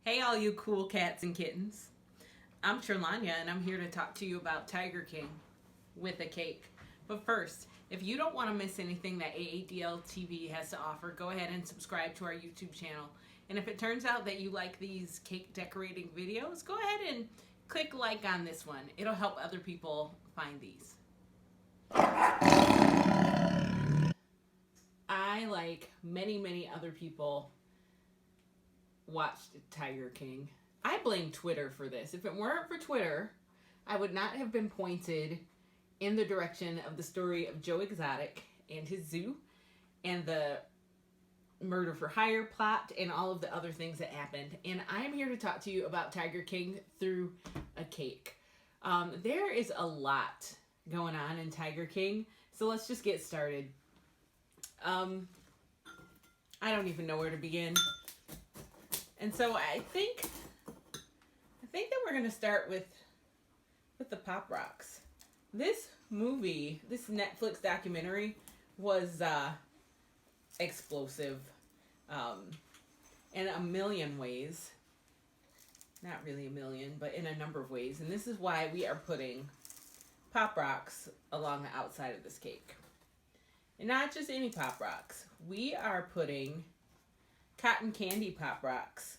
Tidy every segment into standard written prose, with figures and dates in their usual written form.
Hey, all you cool cats and kittens. I'm Sherlonya, and I'm here to talk to you about Tiger King with a cake. But first, if you don't want to miss anything that AADL TV has to offer, go ahead and subscribe to our YouTube channel. And if it turns out that you like these cake decorating videos, go ahead and click like on this one. It'll help other people find these. I, like many other people, watched Tiger King. I blame Twitter for this. If it weren't for Twitter, I would not have been pointed in the direction of the story of Joe Exotic and his zoo and the murder for hire plot and all of the other things that happened. And I'm here to talk to you about Tiger King through a cake. There is a lot going on in Tiger King, so let's just get started. I don't even know where to begin. And so I think that we're going to start with the Pop Rocks. This movie, this Netflix documentary was explosive in a million ways. Not really a million, but in a number of ways. And this is why we are putting Pop Rocks along the outside of this cake. And not just any Pop Rocks. We are putting cotton candy Pop Rocks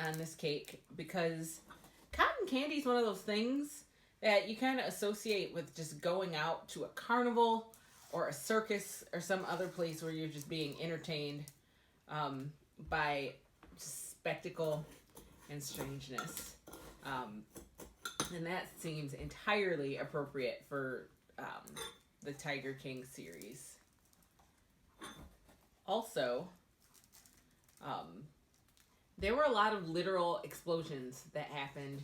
on this cake because cotton candy is one of those things that you kind of associate with just going out to a carnival or a circus or some other place where you're just being entertained by spectacle and strangeness. And that seems entirely appropriate for the Tiger King series. Also, there were a lot of literal explosions that happened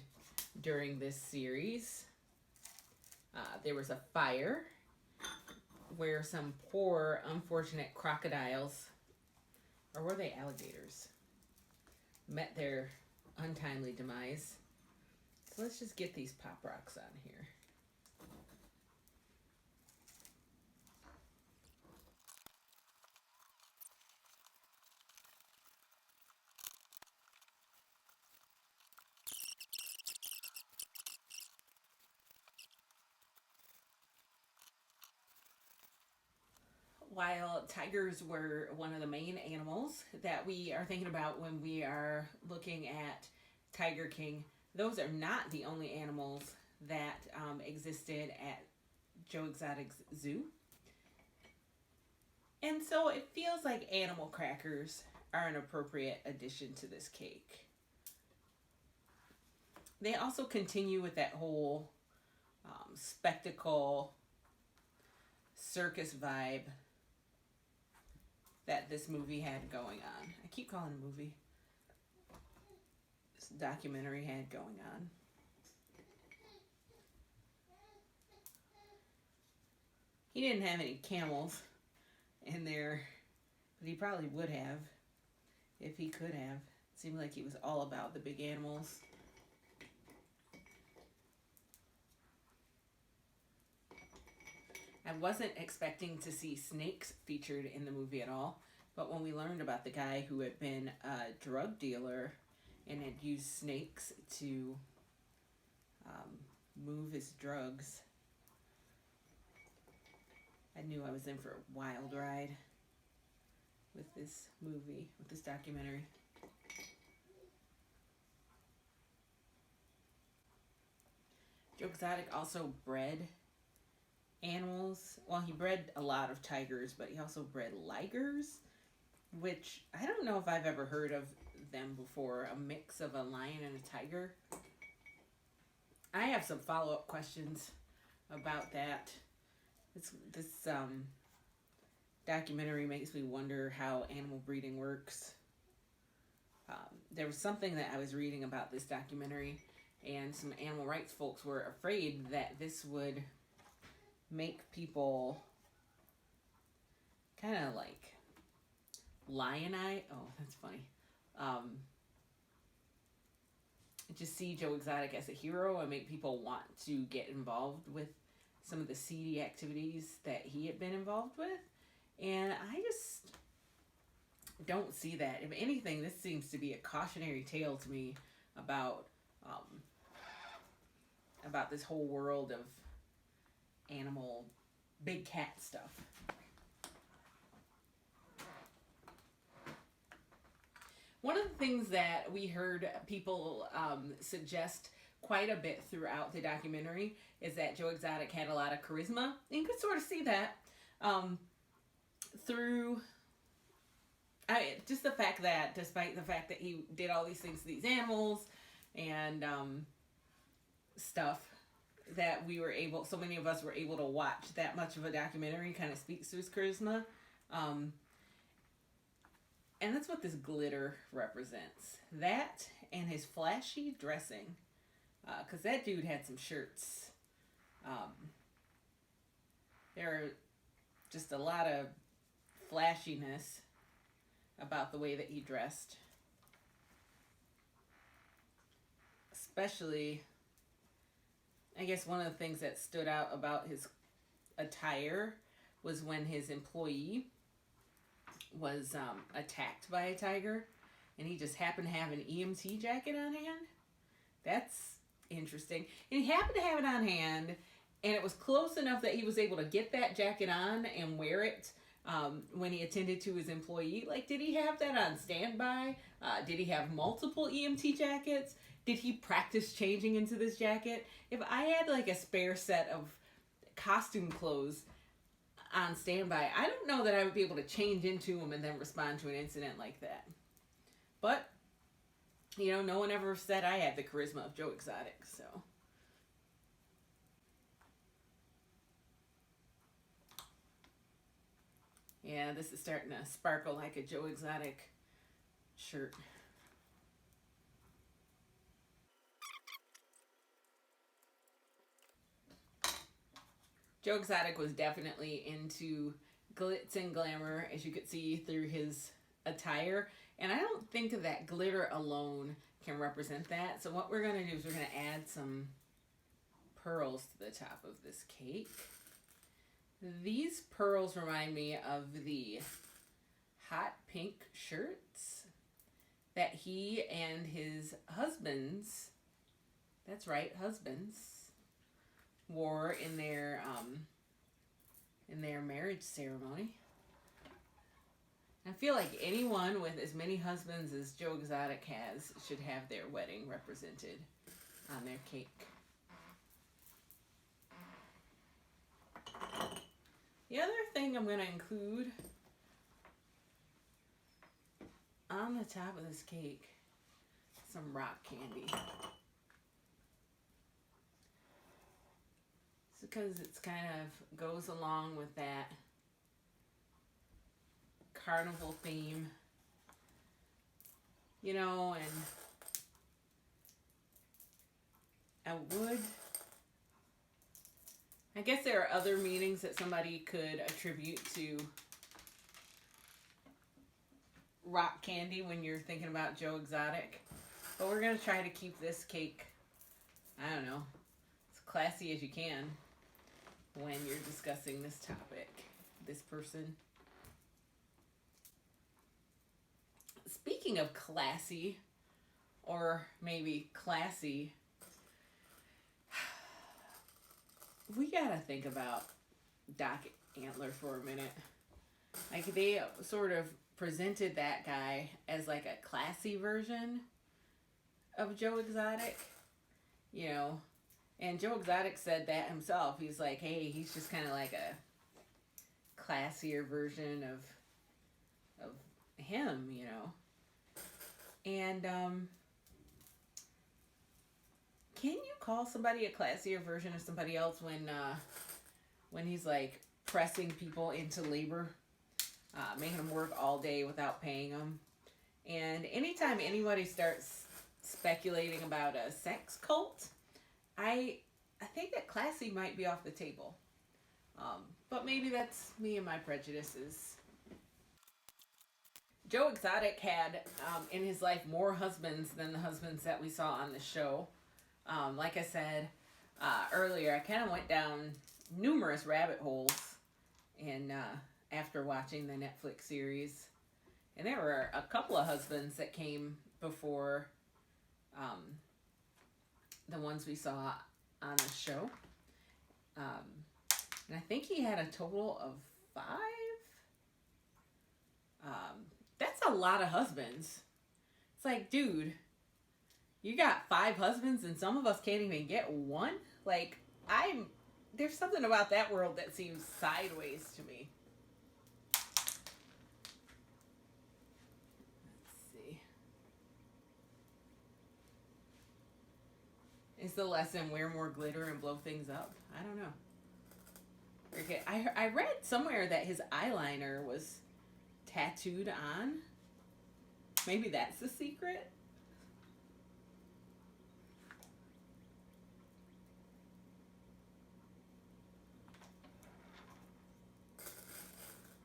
during this series. There was a fire where some poor, unfortunate crocodiles, or were they alligators, met their untimely demise. So let's just get these Pop Rocks on here. While tigers were one of the main animals that we are thinking about when we are looking at Tiger King, those are not the only animals that existed at Joe Exotic's zoo. And so it feels like animal crackers are an appropriate addition to this cake. They also continue with that whole spectacle circus vibe that this movie had going on. I keep calling it a movie. This documentary had going on. He didn't have any camels in there, but he probably would have if he could have. It seemed like he was all about the big animals. I wasn't expecting to see snakes featured in the movie at all, but when we learned about the guy who had been a drug dealer and had used snakes to move his drugs, I knew I was in for a wild ride with this movie, with this documentary. Joe Exotic also bred animals. Well, he bred a lot of tigers, but he also bred ligers, which I don't know if I've ever heard of them before. A mix of a lion and a tiger. I have some follow-up questions about that. This documentary makes me wonder how animal breeding works. There was something that I was reading about this documentary, and some animal rights folks were afraid that this would make people kind of like lionize. Oh, that's funny. Just see Joe Exotic as a hero and make people want to get involved with some of the seedy activities that he had been involved with. And I just don't see that. If anything, this seems to be a cautionary tale to me about this whole world of animal, big cat stuff. One of the things that we heard people suggest quite a bit throughout the documentary is that Joe Exotic had a lot of charisma. And you could sort of see that through just the fact that, despite the fact that he did all these things to these animals and stuff, that we were able, so many of us were able to watch that much of a documentary, kind of speaks to his charisma. And that's what this glitter represents. That and his flashy dressing. Because that dude had some shirts. There are just a lot of flashiness about the way that he dressed. Especially, I guess one of the things that stood out about his attire was when his employee was attacked by a tiger and he just happened to have an EMT jacket on hand. That's interesting. And he happened to have it on hand, and it was close enough that he was able to get that jacket on and wear it when he attended to his employee. Like, did he have that on standby? Did he have multiple EMT jackets? Did he practice changing into this jacket? If I had like a spare set of costume clothes on standby, I don't know that I would be able to change into them and then respond to an incident like that. But, you know, no one ever said I had the charisma of Joe Exotic, so. Yeah, this is starting to sparkle like a Joe Exotic shirt. Joe Exotic was definitely into glitz and glamour, as you could see through his attire. And I don't think that glitter alone can represent that. So what we're going to do is we're going to add some pearls to the top of this cake. These pearls remind me of the hot pink shirts that he and his husbands, that's right, husbands, wore in their marriage ceremony. I feel like anyone with as many husbands as Joe Exotic has should have their wedding represented on their cake. The other thing I'm going to include on the top of this cake, some rock candy. Because it's kind of goes along with that carnival theme, you know, and I guess there are other meanings that somebody could attribute to rock candy when you're thinking about Joe Exotic, but we're going to try to keep this cake, I don't know, as classy as you can when you're discussing this topic, this person. Speaking of classy, or maybe classy, we gotta think about Doc Antler for a minute. Like, they sort of presented that guy as like a classy version of Joe Exotic, you know. And Joe Exotic said that himself. He's like, hey, he's just kind of like a classier version of him, you know. And can you call somebody a classier version of somebody else when he's like pressing people into labor, making them work all day without paying them? And anytime anybody starts speculating about a sex cult, I think that classy might be off the table. But maybe that's me and my prejudices. Joe Exotic had in his life more husbands than the husbands that we saw on the show. Like I said earlier, I kind of went down numerous rabbit holes after watching the Netflix series. And there were a couple of husbands that came before the ones we saw on the show. And I think he had a total of 5. That's a lot of husbands. It's like, dude, you got 5 husbands and some of us can't even get one? Like, there's something about that world that seems sideways to me. Let's see. Is the lesson wear more glitter and blow things up? I don't know. Okay, I read somewhere that his eyeliner was tattooed on. Maybe that's the secret.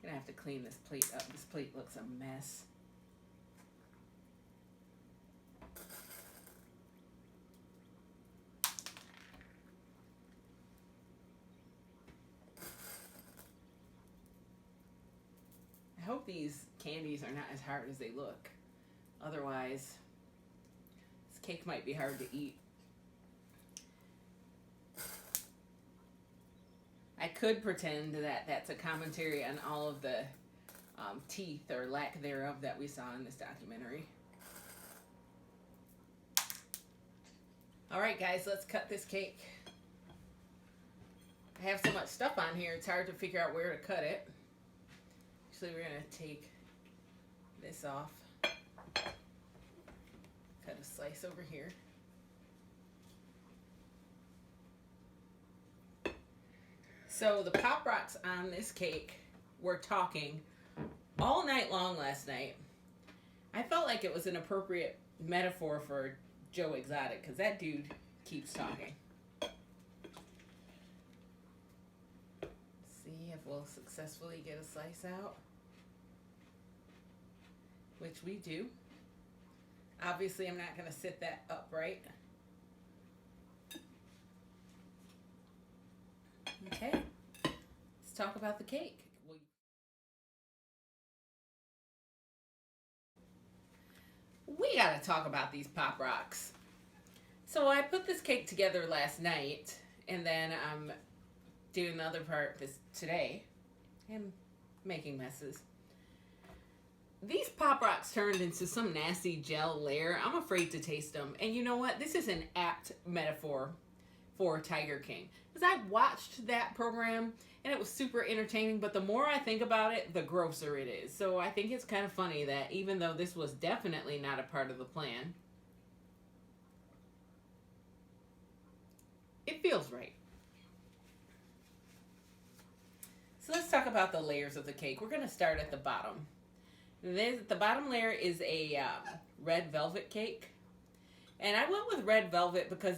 Gonna have to clean this plate up. This plate looks a mess. I hope these candies are not as hard as they look. Otherwise, this cake might be hard to eat. I could pretend that that's a commentary on all of the teeth or lack thereof that we saw in this documentary. All right, guys, let's cut this cake. I have so much stuff on here, it's hard to figure out where to cut it. Actually, we're gonna take this off. Cut a slice over here. So the Pop Rocks on this cake were talking all night long last night. I felt like it was an appropriate metaphor for Joe Exotic because that dude keeps talking. See if we'll successfully get a slice out. Which we do. Obviously, I'm not going to sit that upright. Okay, let's talk about the cake. We gotta talk about these Pop Rocks. So I put this cake together last night, and then I'm doing the other part today. I'm making messes. These Pop Rocks turned into some nasty gel layer. I'm afraid to taste them. And you know what? This is an apt metaphor for Tiger King. Because I watched that program and it was super entertaining, but the more I think about it, the grosser it is. So I think it's kind of funny that even though this was definitely not a part of the plan, it feels right. So let's talk about the layers of the cake. We're going to start at the bottom. The bottom layer is a red velvet cake. And I went with red velvet because,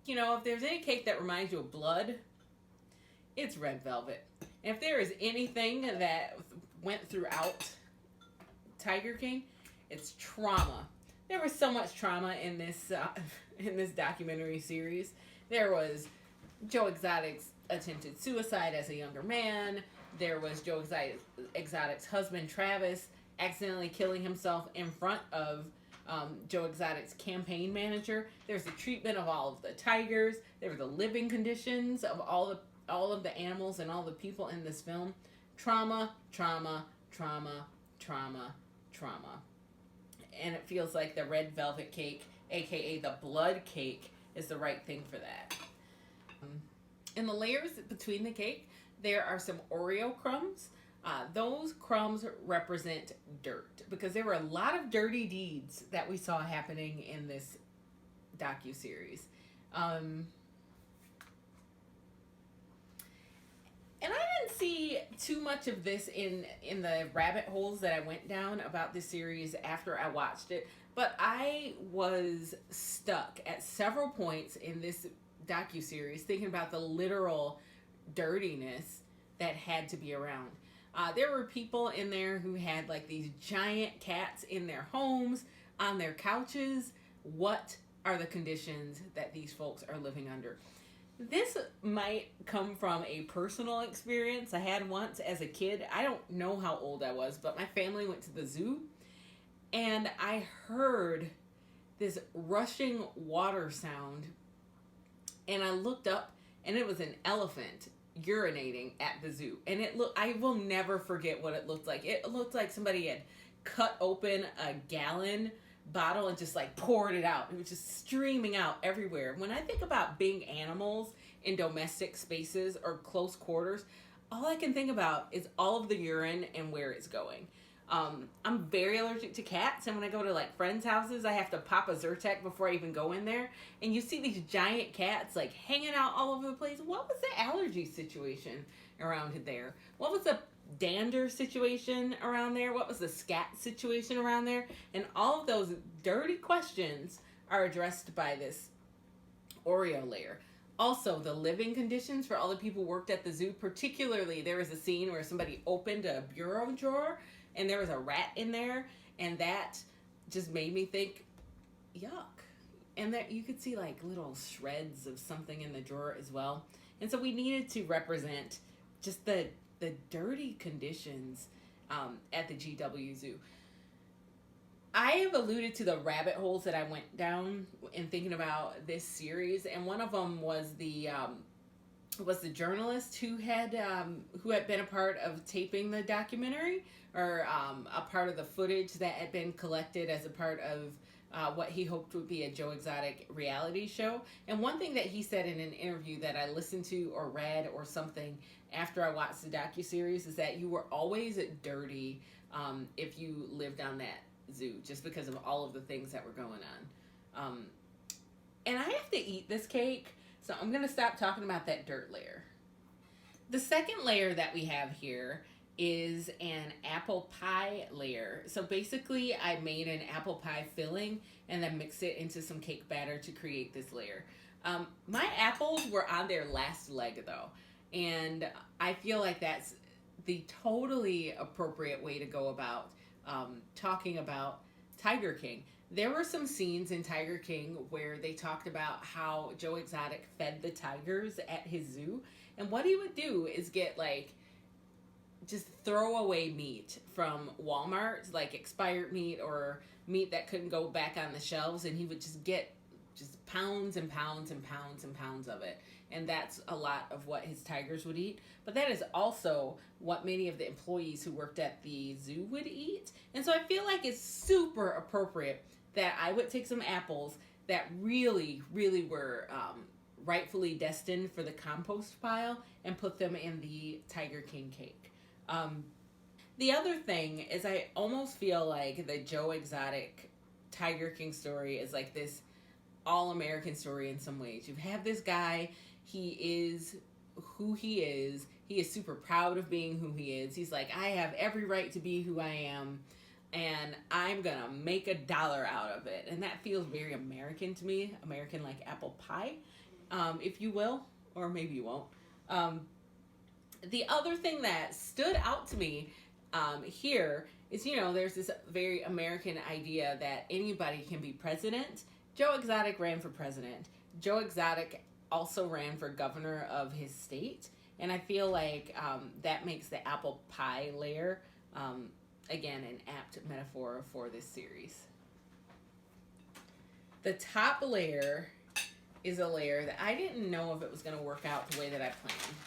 you know, if there's any cake that reminds you of blood, it's red velvet. And if there is anything that went throughout Tiger King, it's trauma. There was so much trauma in this documentary series. There was Joe Exotic's attempted suicide as a younger man. There was Joe Exotic's husband, Travis, accidentally killing himself in front of Joe Exotic's campaign manager. There's the treatment of all of the tigers. There were the living conditions of all of the animals and all the people in this film. Trauma, trauma, trauma, trauma, trauma. And it feels like the red velvet cake, aka the blood cake, is the right thing for that. In the layers between the cake, there are some Oreo crumbs. Those crumbs represent dirt because there were a lot of dirty deeds that we saw happening in this docuseries. And I didn't see too much of this in the rabbit holes that I went down about this series after I watched it, but I was stuck at several points in this docuseries thinking about the literal dirtiness that had to be around. There were people in there who had like these giant cats in their homes, on their couches. What are the conditions that these folks are living under? This might come from a personal experience I had once as a kid. I don't know how old I was, but my family went to the zoo and I heard this rushing water sound, and I looked up and it was an elephant urinating at the zoo. And I will never forget what it looked like. It looked like somebody had cut open a gallon bottle and just like poured it out. It was just streaming out everywhere. When I think about big animals in domestic spaces or close quarters, all I can think about is all of the urine and where it's going. I'm very allergic to cats, and when I go to like friends' houses, I have to pop a Zyrtec before I even go in there. And you see these giant cats like hanging out all over the place. What was the allergy situation around there? What was the dander situation around there? What was the scat situation around there? And all of those dirty questions are addressed by this OREO layer. Also, the living conditions for all the people who worked at the zoo, particularly there was a scene where somebody opened a bureau drawer and there was a rat in there, and that just made me think, yuck. And that you could see like little shreds of something in the drawer as well. And so we needed to represent just the dirty conditions at the GW Zoo. I have alluded to the rabbit holes that I went down in thinking about this series, and one of them was the journalist who had been a part of taping the documentary, or a part of the footage that had been collected as a part of what he hoped would be a Joe Exotic reality show. And one thing that he said in an interview that I listened to or read or something after I watched the docuseries is that you were always dirty if you lived on that zoo, just because of all of the things that were going on. And I have to eat this cake, so I'm going to stop talking about that dirt layer. The second layer that we have here is an apple pie layer. So basically I made an apple pie filling and then mixed it into some cake batter to create this layer. My apples were on their last leg though, and I feel like that's the totally appropriate way to go about talking about Tiger King. There were some scenes in Tiger King where they talked about how Joe Exotic fed the tigers at his zoo, and what he would do is get like just throwaway meat from Walmart, like expired meat or meat that couldn't go back on the shelves, and he would just get just pounds and pounds and pounds and pounds of it. And that's a lot of what his tigers would eat. But that is also what many of the employees who worked at the zoo would eat. And so I feel like it's super appropriate that I would take some apples that really, really were rightfully destined for the compost pile and put them in the Tiger King cake. The other thing is I almost feel like the Joe Exotic Tiger King story is like this all-American story in some ways. You have this guy, he is who he is. He is super proud of being who he is. He's like, I have every right to be who I am, and I'm gonna make $1 out of it. And that feels very American to me. American like apple pie, if you will, or maybe you won't. The other thing that stood out to me here is, you know, there's this very American idea that anybody can be president. Joe Exotic ran for president. Joe Exotic also ran for governor of his state. And I feel like that makes the apple pie layer, again, an apt metaphor for this series. The top layer is a layer that I didn't know if it was going to work out the way that I planned.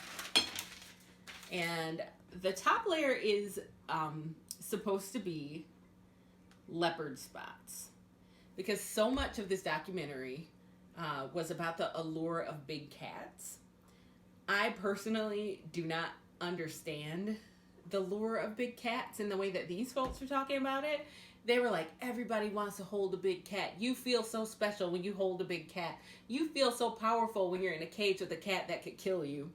And the top layer is supposed to be leopard spots, because so much of this documentary was about the allure of big cats. I personally do not understand the lure of big cats in the way that these folks were talking about it. They were like, everybody wants to hold a big cat. You feel so special when you hold a big cat. You feel so powerful when you're in a cage with a cat that could kill you.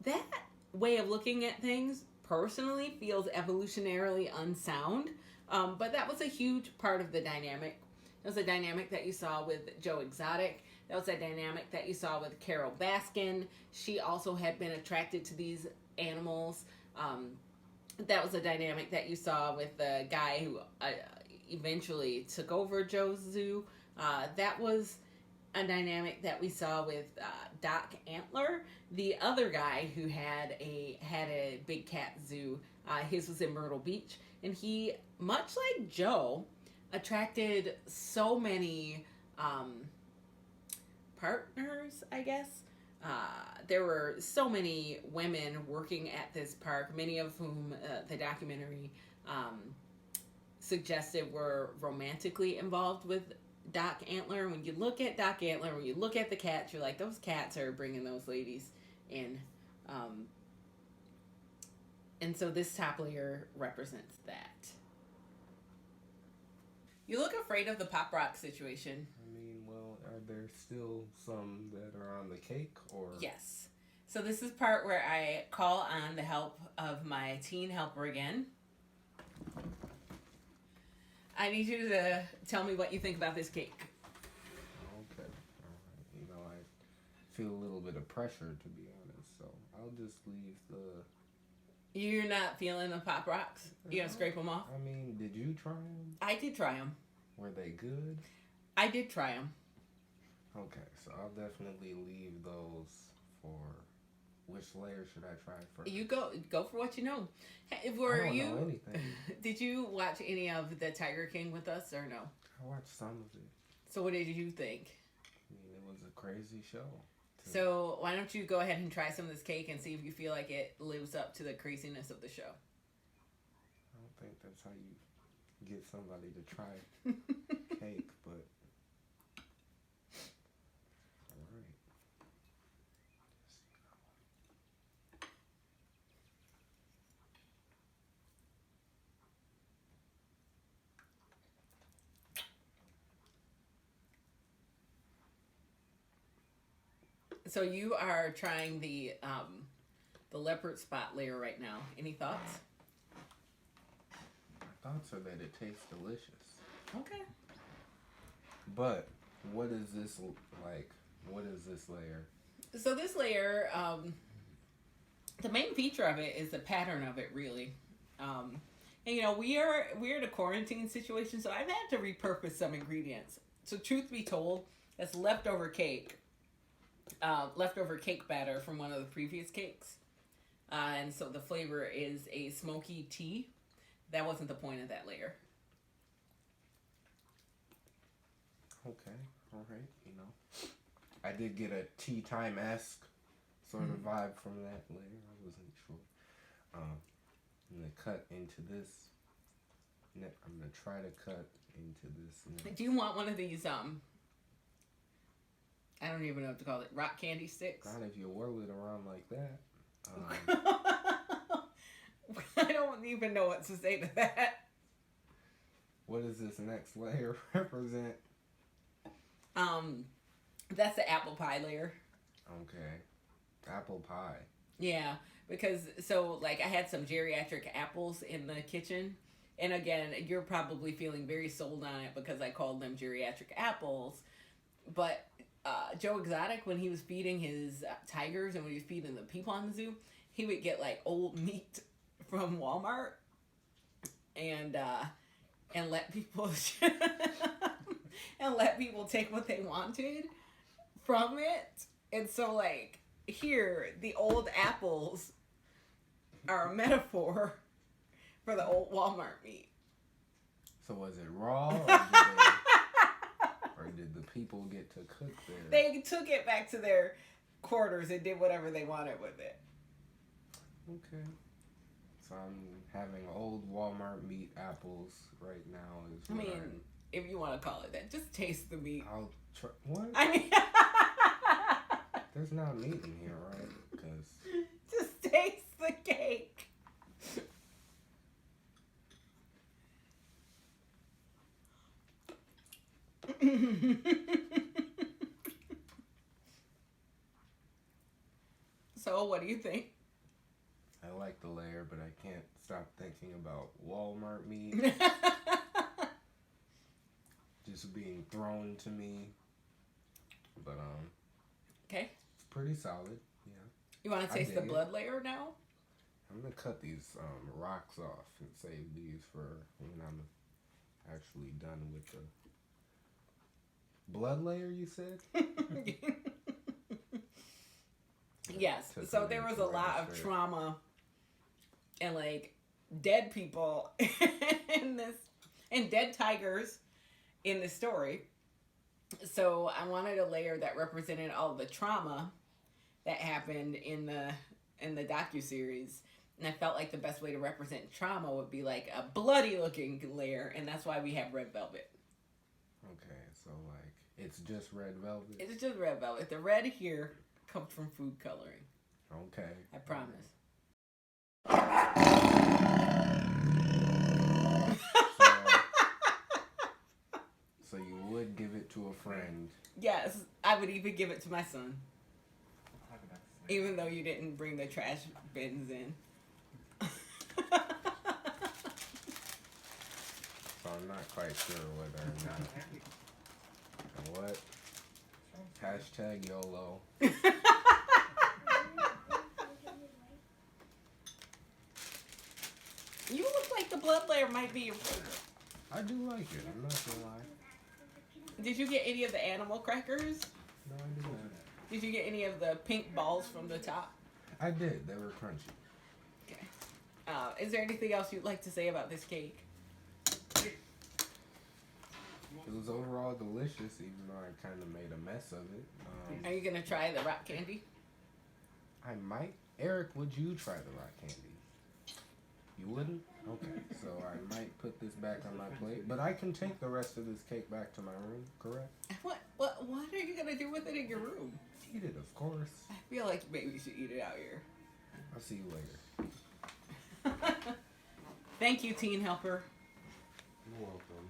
That way of looking at things personally feels evolutionarily unsound, but that was a huge part of the dynamic. That was a dynamic that you saw with Joe Exotic. That was a dynamic that you saw with Carol Baskin. She also had been attracted to these animals. That was a dynamic that you saw with the guy who eventually took over Joe's zoo. That was a dynamic that we saw with Doc Antler, the other guy who had a big cat zoo. His was in Myrtle Beach, and he, much like Joe, attracted so many partners, I guess. There were so many women working at this park, many of whom the documentary suggested were romantically involved with Doc Antler. When you look at Doc Antler, when you look at the cats, you're like, those cats are bringing those ladies in. And so this top layer represents that. You look afraid of the Pop Rock situation. I mean, well, are there still some that are on the cake, or? Yes. So this is part where I call on the help of my teen helper again. I need you to tell me what you think about this cake. Okay. All right. You know, I feel a little bit of pressure, to be honest, so I'll just leave the... You're not feeling the Pop Rocks? You gonna scrape them off? I mean, did you try them? I did try them. Were they good? I did try them. Okay, so I'll definitely leave those for... Which layer should I try first? You go for what you know. I don't know anything. Did you watch any of the Tiger King with us or no? I watched some of it. So what did you think? I mean, it was a crazy show. So why don't you go ahead and try some of this cake and see if you feel like it lives up to the craziness of the show. I don't think that's how you get somebody to try cake, but all right. So you are trying the leopard spot layer right now. Any thoughts? My thoughts are that it tastes delicious. Okay. But what is this like? What is this layer? So this layer, the main feature of it is the pattern of it, really. And you know, we're in a quarantine situation, so I've had to repurpose some ingredients. So truth be told, that's leftover cake batter from one of the previous cakes. And so the flavor is a smoky tea. That wasn't the point of that layer. Okay, all right, you know. I did get a tea time-esque sort of vibe from that layer. I wasn't sure. I'm going to cut into this. I'm going to try to cut into this next. Do you want one of these, I don't even know what to call it, rock candy sticks? God, if you whirl it around like that. I don't even know what to say to that. What does this next layer represent? That's the apple pie layer. Okay. Apple pie. Yeah, because, so, like, I had some geriatric apples in the kitchen. And again, you're probably feeling very sold on it because I called them geriatric apples. But Joe Exotic, when he was feeding his tigers and when he was feeding the people on the zoo, he would get, like, old meat from Walmart and let people and let people take what they wanted from it. And so, like, here, the old apples are a metaphor for the old Walmart meat. So was it raw, or did the people get to cook there? They took it back to their quarters and did whatever they wanted with it. Okay. So I'm having old Walmart meat apples right now. If you want to call it that, just taste the meat. I'll try. What? I mean, there's not meat in here, right? Because just taste the cake. So, what do you think? I like the layer, but I can't stop thinking about Walmart meat just being thrown to me. But okay, it's pretty solid. Yeah. You want to taste the blood layer now? I'm gonna cut these rocks off and save these for when I'm actually done with blood layer, you said? Yes. So there was a lot of trauma and like dead people in this, and dead tigers in the story. So I wanted a layer that represented all the trauma that happened in the docuseries. And I felt like the best way to represent trauma would be like a bloody looking layer, and that's why we have red velvet. Okay, so like it's just red velvet? It's just red velvet. The red here comes from food coloring. Okay. I promise. So you would give it to a friend? Yes, I would even give it to my son. Even though you didn't bring the trash bins in. So I'm not quite sure whether or not. What? Hashtag YOLO. You look like the blood layer might be your favorite. I do like it, I'm not gonna lie. Did you get any of the animal crackers? No, I did not. Did you get any of the pink balls from the top? I did, they were crunchy. Okay. Is there anything else you'd like to say about this cake? It was overall delicious, even though I kind of made a mess of it. Are you going to try the rock candy? I might. Eric, would you try the rock candy? You wouldn't? Okay, so I might put this back on my plate, but I can take the rest of this cake back to my room, correct? What are you going to do with it in your room? Eat it, of course. I feel like maybe you should eat it out here. I'll see you later. Thank you, Teen Helper. You're welcome.